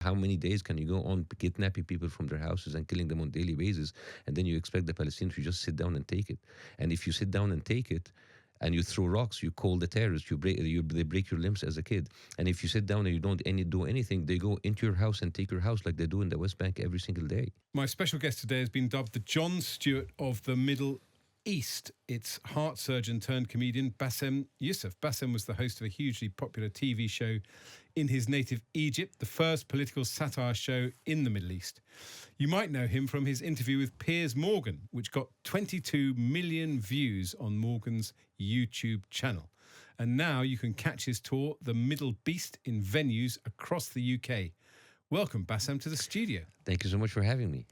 How many days can you go on kidnapping people from their houses and killing them on daily basis, and then you expect the Palestinians to just sit down and take it? And if you sit down and take it, and you throw rocks, you call the terrorists, they break your limbs as a kid. And if you sit down and you don't do anything, they go into your house and take your house like they do in the West Bank every single day. My special guest today has been dubbed the Jon Stewart of the Middle East. It's heart surgeon turned comedian Bassem Youssef. Bassem was the host of a hugely popular TV show in his native Egypt, the first political satire show in the Middle East. You might know him from his interview with Piers Morgan, which got 22 million views on Morgan's YouTube channel. And now you can catch his tour, The Middle Beast, in venues across the UK. Welcome, Bassem, to the studio. Thank you so much for having me.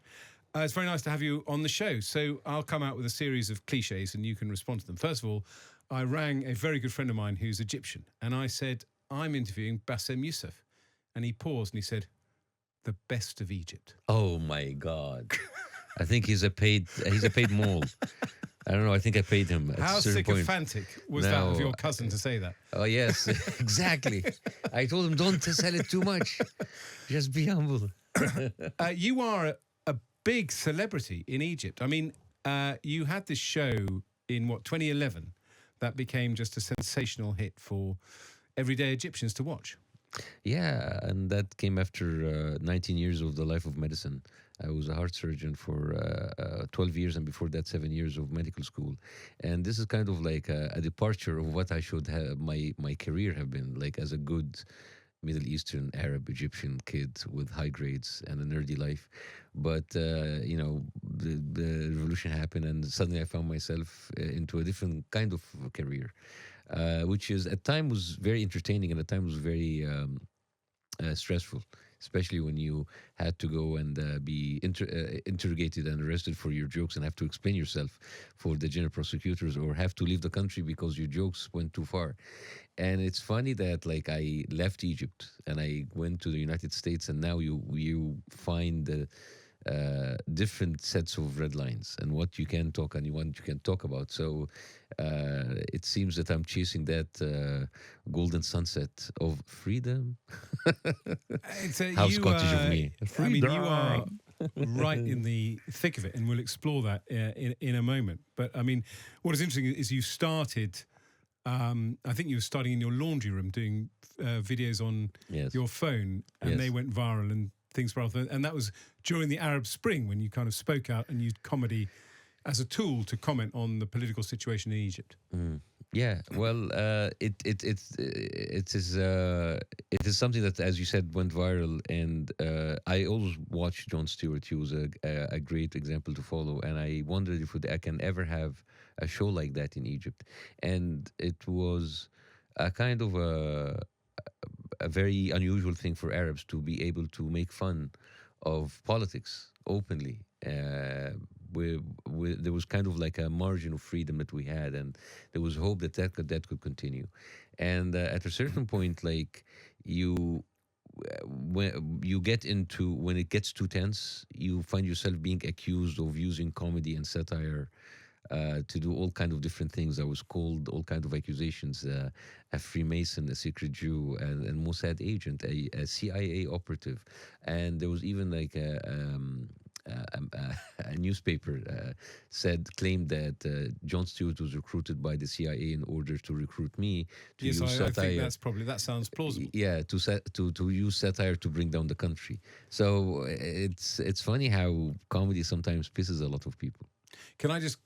It's very nice to have you on the show. So I'll come out with a series of cliches and you can respond to them. First of all, I rang a very good friend of mine who's Egyptian and I said, I'm interviewing Bassem Youssef. And he paused and he said, the best of Egypt. Oh my God. I think he's a paid mole. I don't know. I think I paid him at How a certain point. sycophantic was that of your cousin to say that? Oh, yes, exactly. I told him, don't sell it too much. Just be humble. You are a big celebrity in Egypt. I mean, you had this show in, 2011 that became just a sensational hit for everyday Egyptians to watch. Yeah, and that came after 19 years of the life of medicine. I was a heart surgeon for 12 years, and before that, 7 years of medical school. And this is kind of like a departure of what I should have my career have been, like as a good Middle Eastern, Arab, Egyptian kid with high grades and a nerdy life. But, the revolution happened, and suddenly I found myself into a different kind of career, which is at time was very entertaining and at time was very stressful, especially when you had to go and be interrogated and arrested for your jokes and have to explain yourself for the general prosecutors, or have to leave the country because your jokes went too far. And it's funny that like I left Egypt and I went to the United States, and now you find the different sets of red lines and what you can talk and what you can talk about. So it seems that I'm chasing that golden sunset of freedom. How Scottish of me. Freedom. I mean, you are right in the thick of it, and we'll explore that in a moment. But I mean, what is interesting is you started, I think you were starting in your laundry room doing videos on your phone, and they went viral and things were other, and that was during the Arab Spring when you kind of spoke out and used comedy as a tool to comment on the political situation in Egypt. Yeah, well, it is something that, as you said, went viral, and I always watched Jon Stewart. He was a great example to follow, and I wondered if I can ever have a show like that in Egypt, and it was a kind of a very unusual thing for Arabs to be able to make fun of politics openly. There was kind of like a margin of freedom that we had, and there was hope that could continue. And at a certain point, like when it gets too tense, you find yourself being accused of using comedy and satire to do all kind of different things. I was called all kind of accusations: a Freemason, a secret Jew, and Mossad agent, a CIA operative, and there was even like a newspaper claimed that Jon Stewart was recruited by the CIA in order to recruit me to use satire. I think that sounds plausible. Yeah, to use satire to bring down the country. So it's funny how comedy sometimes pisses a lot of people. Can I just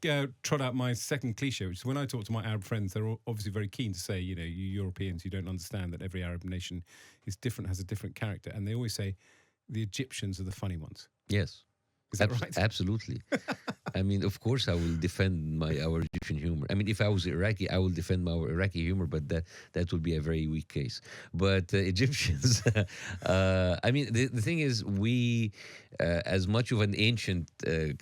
trot out my second cliche, which is when I talk to my Arab friends, they're obviously very keen to say, you Europeans, you don't understand that every Arab nation is different, has a different character. And they always say the Egyptians are the funny ones. Yes. Is that right? Absolutely. I mean, of course, I will defend our Egyptian humor. I mean, if I was Iraqi, I will defend our Iraqi humor, but that would be a very weak case. But Egyptians, I mean, the thing is, we, as much of an ancient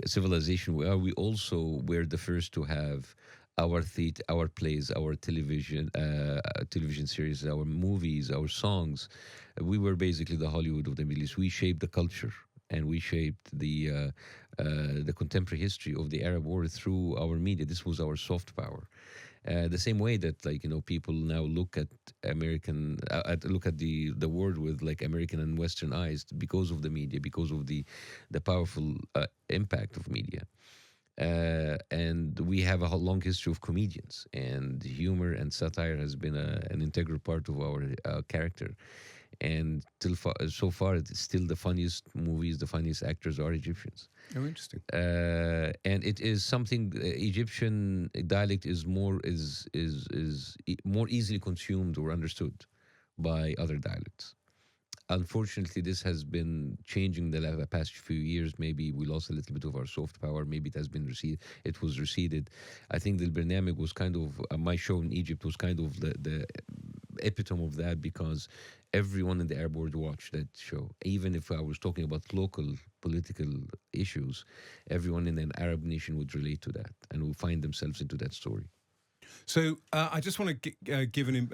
civilization we also were the first to have our theater, our plays, our television series, our movies, our songs. We were basically the Hollywood of the Middle East. We shaped the culture. And we shaped the contemporary history of the Arab world through our media. This was our soft power. The same way that people now look at look at the world with like American and Western eyes because of the media, because of the powerful impact of media. And we have a long history of comedians, and humor and satire has been an integral part of our character. And so far, it's still the funniest movies, the funniest actors are Egyptians. Oh, interesting. And it is something Egyptian dialect is more easily consumed or understood by other dialects. Unfortunately, this has been changing the past few years. Maybe we lost a little bit of our soft power. Maybe it has been receded. It was receded. I think the Bernamik was kind of my show in Egypt was kind of the epitome of that, because everyone in the Arab world watched that show. Even if I was talking about local political issues, everyone in an Arab nation would relate to that and would find themselves into that story. So I just want to give an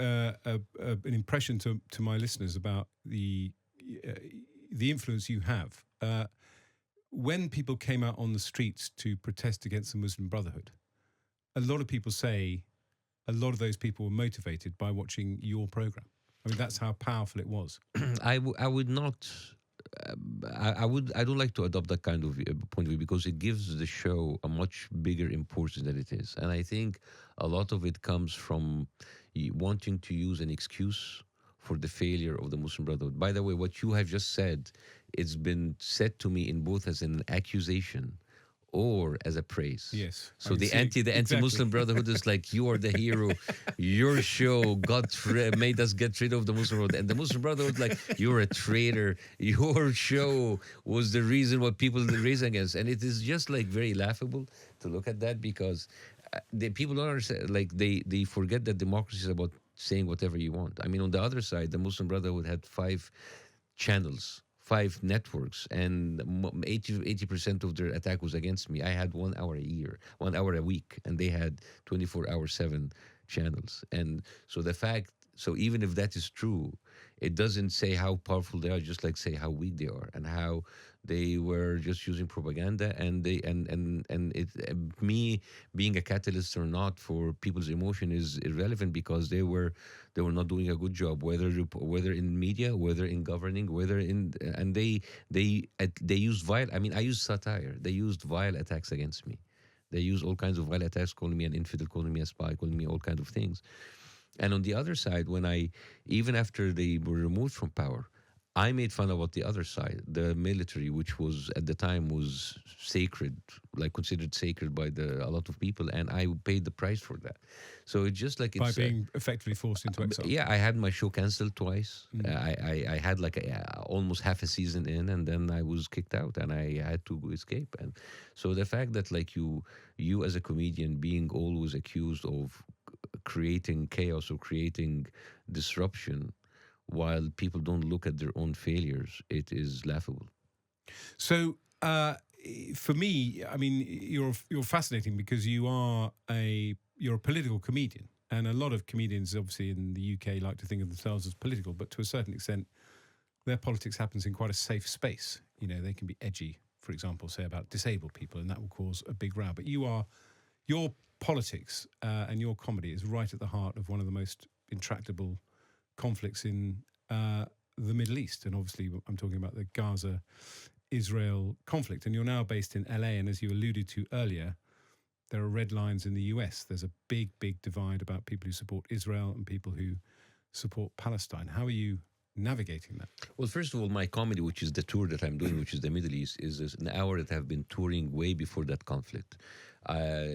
impression to my listeners about the influence you have. When people came out on the streets to protest against the Muslim Brotherhood, a lot of people say a lot of those people were motivated by watching your program. I mean, that's how powerful it was. I would not. I don't like to adopt that kind of point of view, because it gives the show a much bigger importance than it is, and I think a lot of it comes from wanting to use an excuse for the failure of the Muslim Brotherhood. By the way, what you have just said, it's been said to me in both as an accusation or as a praise. Yes. So the anti-Muslim Brotherhood is like, you are the hero. Your show made us get rid of the Muslim Brotherhood, and the Muslim Brotherhood like, you're a traitor. Your show was the reason what people raise against, and it is just like very laughable to look at that, because the people don't understand. Like they forget that democracy is about saying whatever you want. I mean, on the other side, the Muslim Brotherhood had 5 channels, 5 networks, and 80% of their attack was against me. I had 1 hour a year, 1 hour a week, and they had 24-hour 7 channels. And so even if that is true, it doesn't say how powerful they are, just like say how weak they are, and how they were just using propaganda. And me being a catalyst or not for people's emotion is irrelevant, because they were not doing a good job, whether in media, whether in governing, and they used vile. I mean, I used satire. They used vile attacks against me. They used all kinds of vile attacks, calling me an infidel, calling me a spy, calling me all kinds of things. And on the other side, even after they were removed from power, I made fun about the other side, the military, which was at the time was sacred, like considered sacred by a lot of people, and I paid the price for that. So it's just like by being effectively forced into exile. Yeah, I had my show canceled twice. I had like almost half a season in, and then I was kicked out, and I had to escape. And so the fact that like you as a comedian being always accused of creating chaos or creating disruption, while people don't look at their own failures, it is laughable. So for me, I mean, you're fascinating, because you're a political comedian, and a lot of comedians, obviously in the UK, like to think of themselves as political, but to a certain extent, their politics happens in quite a safe space. You know, they can be edgy, for example, say about disabled people, and that will cause a big row. But your politics and your comedy is right at the heart of one of the most intractable conflicts in the Middle East. And obviously I'm talking about the Gaza-Israel conflict. And you're now based in LA, and as you alluded to earlier, there are red lines in the US. There's a big, big divide about people who support Israel and people who support Palestine. How are you navigating that? Well, first of all, my comedy, which is the tour that I'm doing, which is the Middle East, is an hour that I've been touring way before that conflict.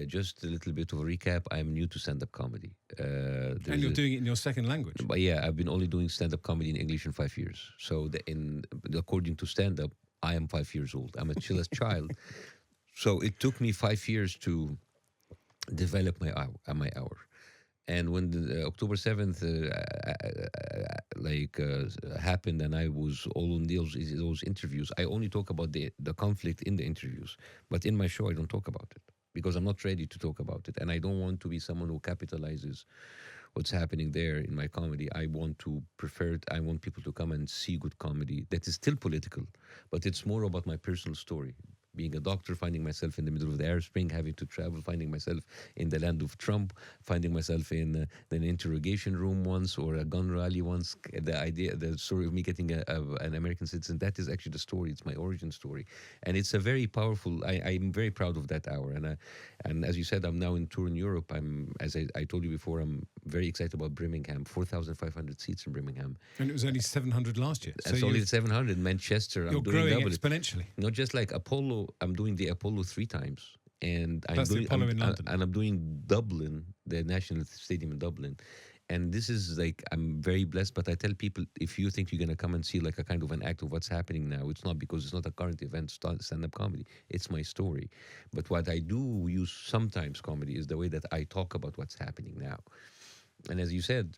Just a little bit of a recap. I'm new to stand-up comedy. And you're doing it in your second language. But yeah, I've been only doing stand-up comedy in English in 5 years. So according to stand-up, I am 5 years old. I'm a chillest child. So it took me 5 years to develop my hour. And when the October 7th happened, and I was all on those interviews, I only talk about the conflict in the interviews. But in my show, I don't talk about it, because I'm not ready to talk about it. And I don't want to be someone who capitalizes what's happening there in my comedy. I want people to come and see good comedy that is still political, but it's more about my personal story. being a doctor, finding myself in the middle of the Arab Spring, having to travel, finding myself in the land of Trump, finding myself in an interrogation room once or a gun rally once. The story of me getting an American citizen, that is actually the story. It's my origin story. And it's a very powerful, I'm very proud of that hour. And as you said, I'm now in tour in Europe. As I told you before, I'm very excited about Birmingham, 4,500 seats in Birmingham. And it was only 700 last year. So it's only 700. Manchester, you're I'm doing growing double. exponentially. Not just like Apollo, I'm doing the Apollo 3 times. And That's the Apollo in London. And I'm doing Dublin, the National Stadium in Dublin. And this is like, I'm very blessed, but I tell people, if you think you're going to come and see like a kind of an act of what's happening now, it's not, because it's not a current event, stand-up comedy. It's my story. But what I do use sometimes comedy is the way that I talk about what's happening now. And as you said,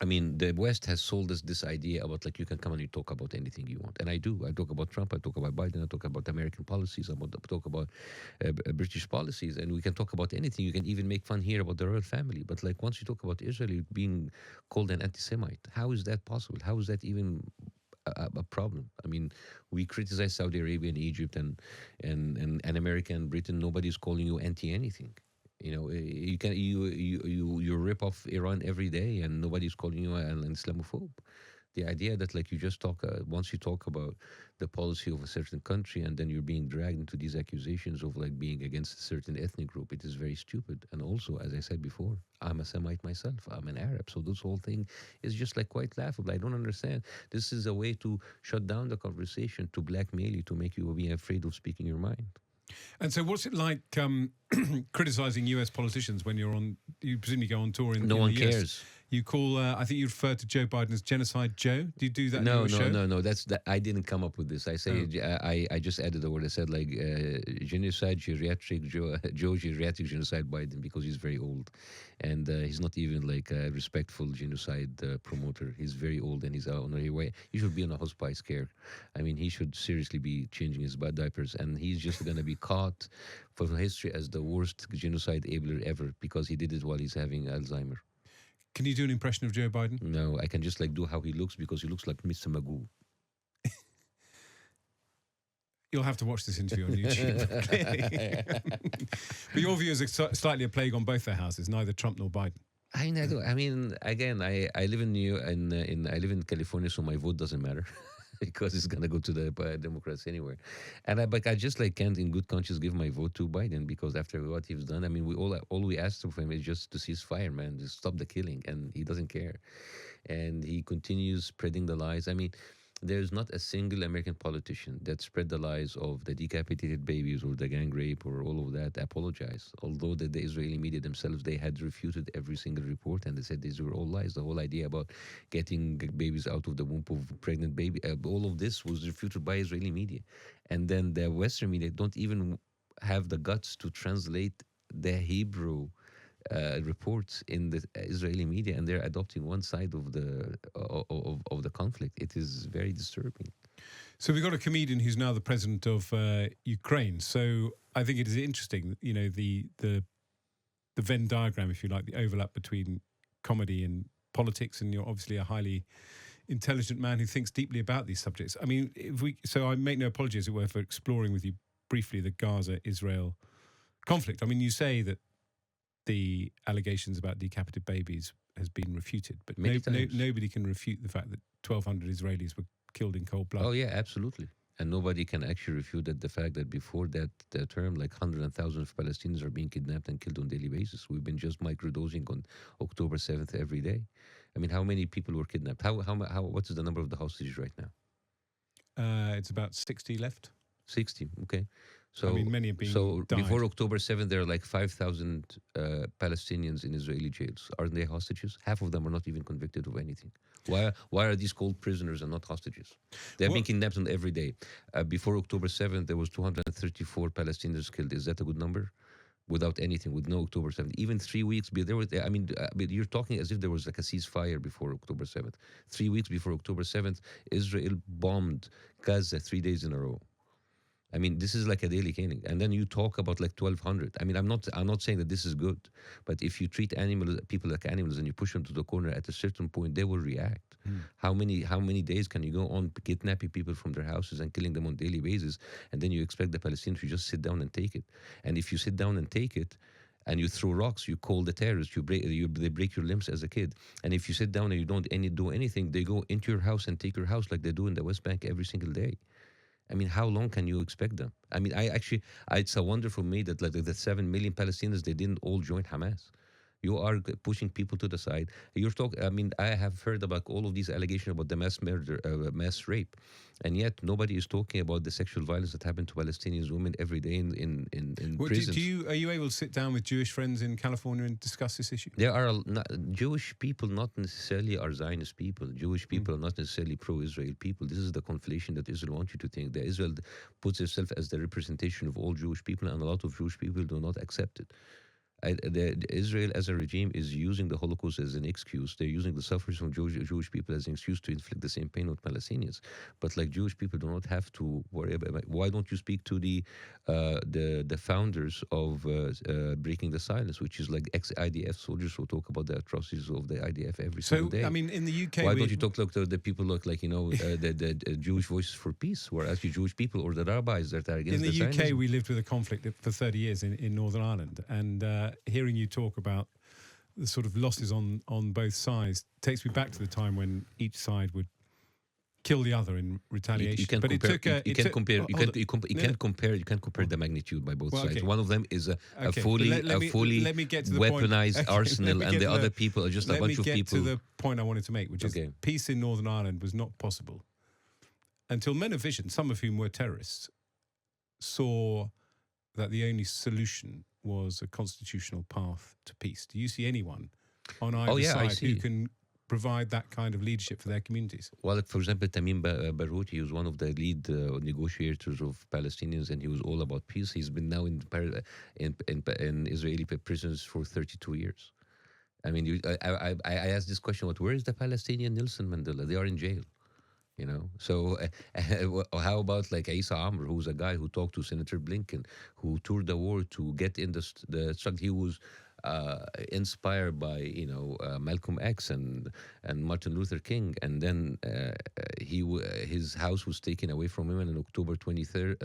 I mean, the West has sold us this idea about like you can come and you talk about anything you want. And I do. I talk about Trump, I talk about Biden, I talk about American policies, I talk about British policies, and we can talk about anything. You can even make fun here about the royal family. But like once you talk about Israel being called an anti-Semite, how is that possible? How is that even a problem? I mean, we criticize Saudi Arabia and Egypt and America and Britain. Nobody's calling you anti-anything. You know, you rip off Iran every day, and nobody's calling you an Islamophobe. The idea that like you just talk once you talk about the policy of a certain country, and then you're being dragged into these accusations of like being against a certain ethnic group, it is very stupid. And also, as I said before, I'm a Semite myself. I'm an Arab, so this whole thing is just like quite laughable. I don't understand. This is a way to shut down the conversation, to blackmail you, to make you be afraid of speaking your mind. And so what's it like criticising US politicians when you're on, you presumably go on tour in No in one the US? cares. You call, I think you refer to Joe Biden as Genocide Joe. Do you do that in your show? No. That's that. I didn't come up with this. I say I just added the word. I said like genocide, geriatric Joe geriatric genocide Biden, because he's very old, and he's not even like a respectful genocide promoter. He's very old and he's on the way. He should be on a hospice care. I mean, he should seriously be changing his bad diapers, and he's just gonna be caught for history as the worst genocide enabler ever, because he did it while he's having Alzheimer. Can you do an impression of Joe Biden? No, I can just like do how he looks, because he looks like Mr. Magoo. You'll have to watch this interview on YouTube. Clearly. But your view is slightly a plague on both their houses, neither Trump nor Biden. I know. I mean, again, I live I live in California, so my vote doesn't matter. Because it's gonna go to the Democrats anywhere, but I just like can't in good conscience give my vote to Biden, because after what he's done, I mean, all we asked for him is just to cease fire, man, just stop the killing, and he doesn't care, and he continues spreading the lies. I mean, there's not a single American politician that spread the lies of the decapitated babies or the gang rape or all of that apologize. Although the Israeli media themselves, they had refuted every single report, and they said these were all lies. The whole idea about getting babies out of the womb of pregnant baby, all of this was refuted by Israeli media. And then the Western media don't even have the guts to translate the Hebrew reports in the Israeli media, and they're adopting one side of the conflict. It is very disturbing. So we've got a comedian who's now the president of Ukraine. So I think it is interesting, you know, the Venn diagram, if you like, the overlap between comedy and politics, and you're obviously a highly intelligent man who thinks deeply about these subjects. I mean, so I make no apology, as it were, for exploring with you briefly the Gaza-Israel conflict. I mean, you say that the allegations about decapitated babies has been refuted, but nobody can refute the fact that 1,200 Israelis were killed in cold blood. Oh yeah, absolutely. And nobody can actually refute the fact that before that term, like hundreds of thousands of Palestinians are being kidnapped and killed on a daily basis. We've been just microdosing on October 7th every day. I mean, how many people were kidnapped? What is the number of the hostages right now? It's about 60 left. 60, okay. So, I mean, many have been died. Before October 7th, there are like 5,000 Palestinians in Israeli jails. Aren't they hostages? Half of them are not even convicted of anything. Why are these called prisoners and not hostages? They're being kidnapped on every day. Before October 7th, there was 234 Palestinians killed. Is that a good number? Without anything, with no October 7th. Even 3 weeks, there was, I mean, you're talking as if there was like a ceasefire before October 7th. 3 weeks before October 7th, Israel bombed Gaza 3 days in a row. I mean, this is like a daily caning, and then you talk about like 1,200. I mean, I'm not saying that this is good, but if you treat people like animals, and you push them to the corner, at a certain point they will react. How many days can you go on kidnapping people from their houses and killing them on daily basis, and then you expect the Palestinians to just sit down and take it? And if you sit down and take it, and you throw rocks, you call the terrorists, they break your limbs as a kid. And if you sit down and you don't do anything, they go into your house and take your house like they do in the West Bank every single day. I mean, how long can you expect them? I mean, it's a wonder for me that like the 7 million Palestinians, they didn't all join Hamas. You are pushing people to the side. You're talking. I mean, I have heard about all of these allegations about the mass murder, mass rape, and yet nobody is talking about the sexual violence that happened to Palestinian women every day in Well, prisons. are you able to sit down with Jewish friends in California and discuss this issue? There are Jewish people, not necessarily are Zionist people. Jewish people are not necessarily pro-Israel people. This is the conflation that Israel wants you to think. That Israel puts itself as the representation of all Jewish people, and a lot of Jewish people do not accept it. Israel as a regime is using the Holocaust as an excuse. They're using the sufferings from Jewish people as an excuse to inflict the same pain on Palestinians. But like Jewish people do not have to worry about it. Why don't you speak to the founders of Breaking the Silence, which is like ex-IDF soldiers who talk about the atrocities of the IDF every single day? I mean, in the UK, Why don't you talk to the people like the Jewish Voices for Peace, who are actually Jewish people, or the rabbis that are against in the UK, Zionism? we lived with a conflict for 30 years in Northern Ireland, and hearing you talk about the sort of losses on both sides takes me back to the time when each side would kill the other in retaliation. You can't but compare. it took You can't compare the magnitude by both sides. okay. One of them is a Okay, fully let me get to the point. weaponized Okay, arsenal, let me and get the to other people are just a bunch of Let me people. get to the point I wanted to make, which is Okay. peace in Northern Ireland was not possible until men of vision, some of whom were terrorists, saw that the only solution was a constitutional path to peace. Do you see anyone on either I side see. who can provide that kind of leadership for their communities? Well, for example, Tamim Baroud, he was one of the lead negotiators of Palestinians, and he was all about peace. He's been now in Israeli prisons for 32 years. I mean, I asked this question: where is the Palestinian Nelson Mandela? They are in jail. So how about like Isa Amr, who's a guy who talked to Senator Blinken, who toured the war to get in the struggle. He was inspired by Malcolm X and Martin Luther King, and then his house was taken away from him on October 23rd,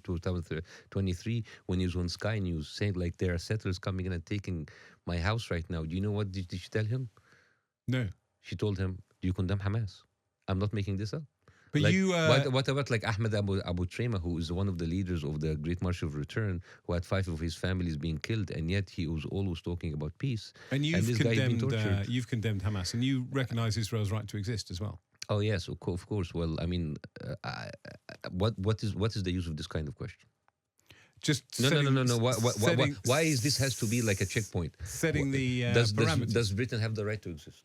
2023, when he was on Sky News saying like there are settlers coming in and taking my house right now. Do you know what did she tell him? No. She told him, "Do you condemn Hamas?" I'm not making this up. But like, you... what about like Ahmed Abu Trema, who is one of the leaders of the Great March of Return, who had 5 of his families being killed, and yet he was always talking about peace. and this guy is being tortured. you've condemned Hamas, and you recognise Israel's right to exist as well. Oh yes, of course. Well, I mean, what is the use of this kind of question? Just No. setting- Why is this has to be like a checkpoint? setting the parameters. Does Britain have the right to exist?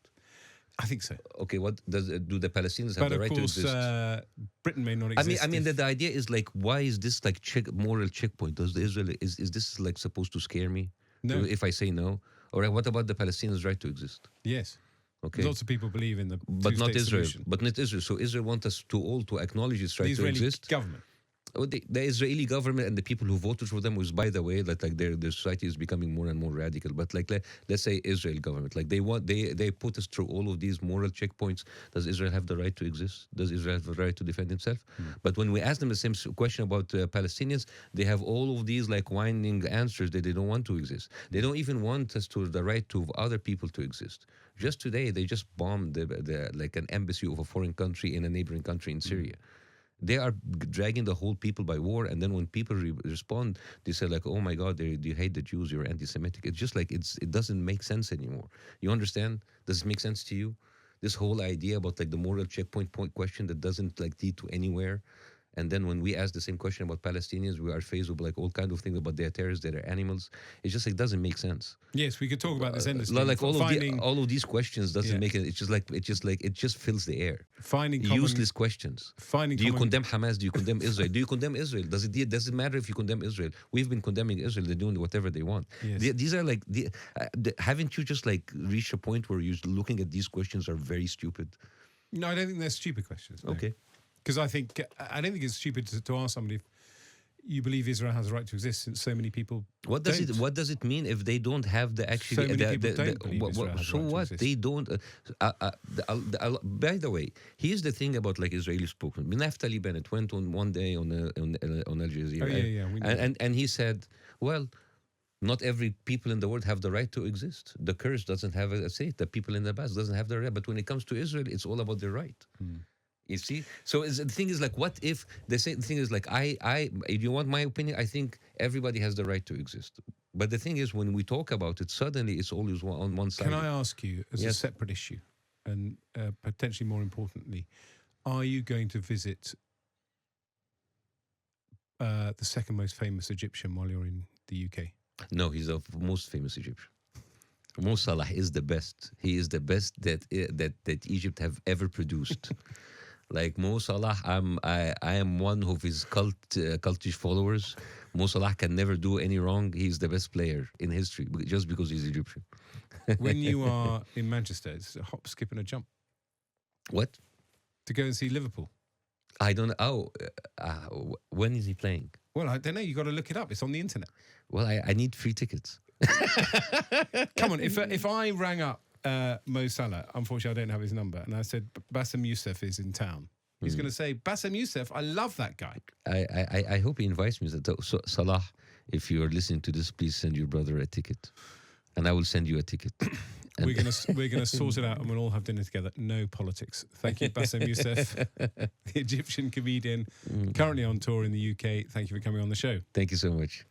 I think so. Okay, what do the Palestinians have But the of right course, to exist? Britain may not exist. I mean, the idea is like, why is this like moral checkpoint? Does the Israel is this like supposed to scare me? No. If I say no, or what about the Palestinians' right to exist? Yes. Okay, Lots of people believe in the but not two-state Israel. solution. But not Israel. So Israel wants us to all to acknowledge its right The to Israeli exist. government. The Israeli government and the people who voted for them was, by the way, that like their society is becoming more and more radical. But like let's say Israel government, like they put us through all of these moral checkpoints. Does Israel have the right to exist? Does Israel have the right to defend itself? But when we ask them the same question about Palestinians, they have all of these like whining answers that they don't want to exist. They don't even want us to the right to other people to exist. Just today, they just bombed like an embassy of a foreign country in a neighboring country in Syria. They are dragging the whole people by war, and then when people respond, they say like, "Oh my God, you hate the Jews, you're anti-Semitic." It's just like it doesn't make sense anymore. You understand? Does it make sense to you? This whole idea about like the moral checkpoint question that doesn't like lead to anywhere. And then when we ask the same question about Palestinians, we are faced with like all kinds of things about they're terrorists, they're animals. It's just like doesn't make sense. Yes, we could talk about this endlessly. Like all of these questions doesn't make it. It just fills the air. Finding Useless questions. Finding Do you condemn Hamas? Do you condemn Israel? Do you condemn Israel? Does it matter if you condemn Israel? We've been condemning Israel. They're doing whatever they want. Yes. These are like haven't you just like reached a point where you're looking at these questions are very stupid? No, I don't think they're stupid questions. No. Okay. Because I don't think it's stupid to ask somebody if you believe Israel has a right to exist, since so many people What does don't. What does it mean if they don't have the actually? So many people don't believe Israel has a so right to what? exist. They don't. By the way, here's the thing about like Israeli spoken. Naftali Bennett went on one day on Al Jazeera. Oh, yeah, we know and he said, well, not every people in the world have the right to exist. The Kurds doesn't have a say. The people in the Bas doesn't have the right. But when it comes to Israel, it's all about their right. You see, so the thing is like, what if the thing is like, if you want my opinion, I think everybody has the right to exist. But the thing is, when we talk about it, suddenly it's always on one side. Can I ask you, as a Yes. separate issue, and potentially more importantly, are you going to visit the second most famous Egyptian while you're in the UK? No, he's the most famous Egyptian. Mo Salah is the best. He is the best that Egypt have ever produced. Like Mo Salah, I am one of his cultish followers. Mo Salah can never do any wrong. He's the best player in history just because he's Egyptian. When you are in Manchester, it's a hop, skip, and a jump What? to go and see Liverpool. I don't know. When is he playing? Well, I don't know. You got to look it up. It's on the internet. Well, I need free tickets. Come on, if I rang up Mo Salah, unfortunately I don't have his number, and I said Bassem Youssef is in town, he's going to say, Bassem Youssef, I love that guy. I hope he invites me. So, Salah, if you are listening to this, please send your brother a ticket, and I will send you a ticket. We're gonna sort it out, and we'll all have dinner together. No politics. Thank you, Bassem Youssef, the Egyptian comedian, currently on tour in the UK. Thank you for coming on the show. Thank you so much.